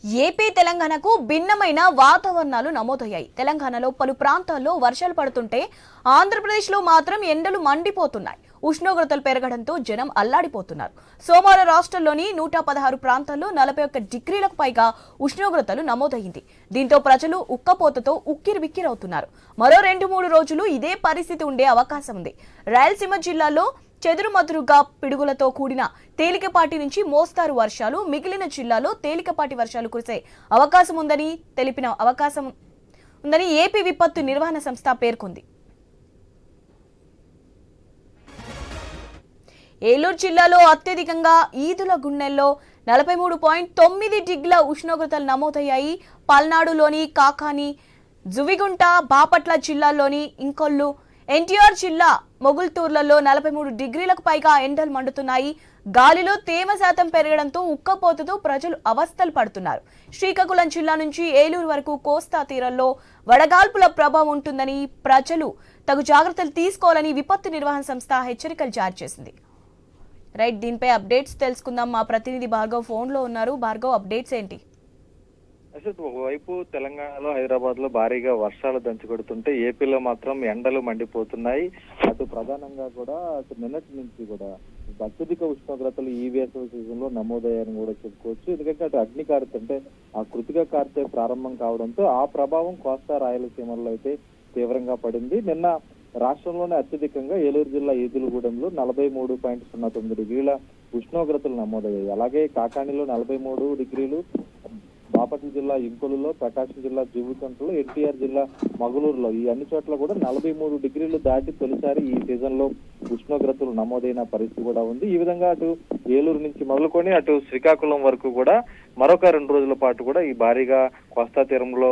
AP తెలంగాణకు భిన్నమైన వాతావరణాలు నమోదయ్యాయి. తెలంగాణలో పలు ప్రాంతాల్లో వర్షాలు పడుతుంటే ఆంధ్రప్రదేశ్లో మాత్రం ఎండలు మండిపోతున్నాయి. ఉష్ణోగ్రతలు పెరగడంతో జనం అల్లాడిపోతున్నారు. సోమవారం రాష్ట్రంలోని 116 ప్రాంతాల్లో 41 డిగ్రీలకు పైగా ఉష్ణోగ్రతలు నమోదైంది. దీంతో ప్రజలు ఉక్కపోతతో ఉక్కిరిబిక్కిరవుతున్నారు. మరో 2-3 రోజులు ఇదే పరిస్థితి ఉండే అవకాశం ఉంది. రాయలసీమ జిల్లాలో చెదురుమదురుగా పిడుగులతో కూడిన తేలికపాటి నుంచి మోస్తారు వర్షాలు, మిగిలిన జిల్లాలో తేలికపాటి వర్షాలు కురిసే అవకాశం ఉందని ఏపీ విపత్తు నిర్వహణ సంస్థ పేర్కొంది. ఏలూరు జిల్లాలో అత్యధికంగా ఈదులగుండెల్లో 43.9 డిగ్రీల ఉష్ణోగ్రతలు నమోదయ్యాయి. పల్నాడులోని కాకాని, జువిగుంట, బాపట్ల జిల్లాల్లోని ఇంకొల్లు, ఎన్టీఆర్ జిల్లా మొగుల్తూర్లలో 43 డిగ్రీలకు పైగా ఎండలు మండుతున్నాయి. గాలిలో తేమ శాతం పెరగడంతో ఉక్కపోతతో ప్రజలు అవస్థలు పడుతున్నారు. శ్రీకాకుళం జిల్లా నుంచి ఏలూరు వరకు కోస్తా తీరంలో వడగాల్పుల ప్రభావం ఉంటుందని ప్రజలు తగు జాగ్రత్తలు తీసుకోవాలని విపత్తు నిర్వహణ సంస్థ హెచ్చరికలు జారీ చేసింది. రైట్, దీనిపై అప్డేట్స్ తెలుసుకుందాం. మా ప్రతినిధి భార్గవ్ ఫోన్ లో ఉన్నారు. భార్గవ్, అప్డేట్స్ ఏంటి? అసలు ఒకవైపు తెలంగాణలో, హైదరాబాద్ లో భారీగా వర్షాలు దంచుకొడుతుంటే ఏపీలో మాత్రం ఎండలు మండిపోతున్నాయి. అటు ప్రధానంగా కూడా అటు నిన్నటి నుంచి కూడా అత్యధిక ఉష్ణోగ్రతలు ఈ వేసవి సీజన్ లో నమోదయ్యాయని కూడా చెప్పుకోవచ్చు. ఎందుకంటే అటు అగ్ని కార్తె ఆ కృతిక కార్తె ప్రారంభం కావడంతో ఆ ప్రభావం కోస్తా రాయలసీమలో అయితే తీవ్రంగా పడింది. నిన్న రాష్ట్రంలోనే అత్యధికంగా ఏలూరు జిల్లా ఈదులగూడెంలో 43.09 డిగ్రీల ఉష్ణోగ్రతలు నమోదయ్యాయి. అలాగే కాకాణిలో 43 డిగ్రీలు, బాపట్ల జిల్లా ఇంకొలులో, ప్రకాశం జిల్లా జువ్వికుంటలో, ఎన్టీఆర్ జిల్లా మగులూరులో ఈ అన్ని చోట్ల కూడా 43 డిగ్రీలు దాటి తొలిసారి ఈ సీజన్ లో ఉష్ణోగ్రతలు నమోదైన పరిస్థితి కూడా ఉంది. ఈ విధంగా అటు ఏలూరు నుంచి మొదలుకొని అటు శ్రీకాకుళం వరకు కూడా మరొక 2 రోజుల పాటు కూడా ఈ భారీగా కోస్తా తీరంలో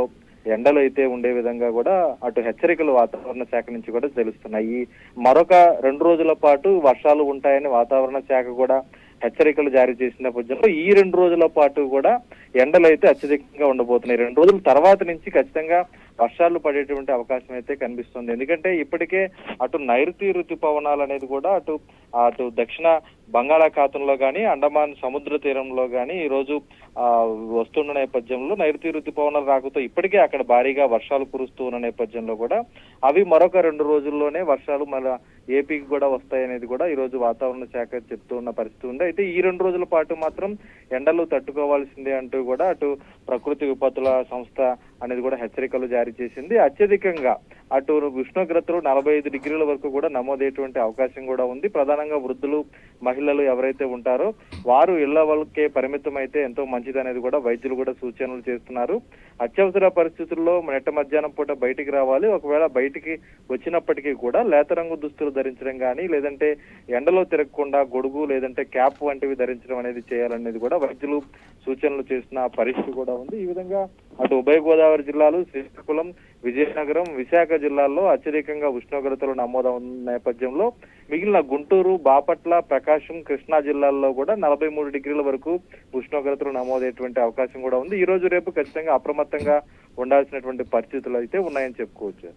ఎండలు అయితే ఉండే విధంగా కూడా అటు హెచ్చరికలు వాతావరణ శాఖ నుంచి కూడా తెలుస్తున్నాయి. మరొక 2 రోజుల పాటు వర్షాలు ఉంటాయని వాతావరణ శాఖ కూడా హెచ్చరికలు జారీ చేసిన నేపథ్యంలో ఈ 2 రోజుల పాటు కూడా ఎండలు అయితే అత్యధికంగా ఉండబోతున్నాయి. 2 రోజుల తర్వాత నుంచి ఖచ్చితంగా వర్షాలు పడేటువంటి అవకాశం అయితే కనిపిస్తుంది. ఎందుకంటే ఇప్పటికే అటు నైరుతి ఋతుపవనాలు అనేది కూడా అటు దక్షిణ బంగాళాఖాతంలో కానీ, అండమాన్ సముద్ర తీరంలో కానీ ఈ రోజు వస్తున్న నేపథ్యంలో నైరుతి ఋతుపవనాలు రాకతో ఇప్పటికే అక్కడ భారీగా వర్షాలు కురుస్తూ ఉన్న నేపథ్యంలో కూడా అవి మరొక 2 రోజుల్లోనే వర్షాలు మన ఏపీకి కూడా వస్తాయనేది కూడా ఈ రోజు వాతావరణ శాఖ చెప్తూ ఉన్న పరిస్థితి ఉంది. అయితే ఈ 2 రోజుల పాటు మాత్రం ఎండలు తట్టుకోవాల్సిందే అంటూ కూడా అటు ప్రకృతి విపత్తుల సంస్థ అనేది కూడా హెచ్చరికలు జారీ చేసింది. అత్యధికంగా అటు ఉష్ణోగ్రతలు 45 డిగ్రీల వరకు కూడా నమోదయ్యేటువంటి అవకాశం కూడా ఉంది. ప్రధానంగా వృద్ధులు, మహిళలు ఎవరైతే ఉంటారో వారు ఇళ్ల వాళ్ళకే పరిమితం అయితే ఎంతో మంచిది అనేది కూడా వైద్యులు కూడా సూచనలు చేస్తున్నారు. అత్యవసర పరిస్థితుల్లో నెట్ట మధ్యాహ్నం పూట బయటికి రావాలి. ఒకవేళ బయటికి వచ్చినప్పటికీ కూడా లేత రంగు దుస్తులు ధరించడం కానీ, లేదంటే ఎండలో తిరగకుండా గొడుగు లేదంటే క్యాప్ వంటివి ధరించడం అనేది చేయాలనేది కూడా వైద్యులు సూచనలు చేస్తున్న పరిస్థితి కూడా ఉంది. ఈ విధంగా అటు ఉభయ గోదావరి జిల్లాలు, శ్రీకాకుళం, విజయనగరం, విశాఖ జిల్లాల్లో అత్యధికంగా ఉష్ణోగ్రతలు నమోదవున్న నేపథ్యంలో మిగిలిన గుంటూరు, బాపట్ల, ప్రకాశం, కృష్ణా జిల్లాల్లో కూడా 43 డిగ్రీల వరకు ఉష్ణోగ్రతలు నమోదయ్యేటువంటి అవకాశం కూడా ఉంది. ఈ రోజు రేపు ఖచ్చితంగా అప్రమత్తంగా ఉండాల్సినటువంటి పరిస్థితులు అయితే ఉన్నాయని చెప్పుకోవచ్చు.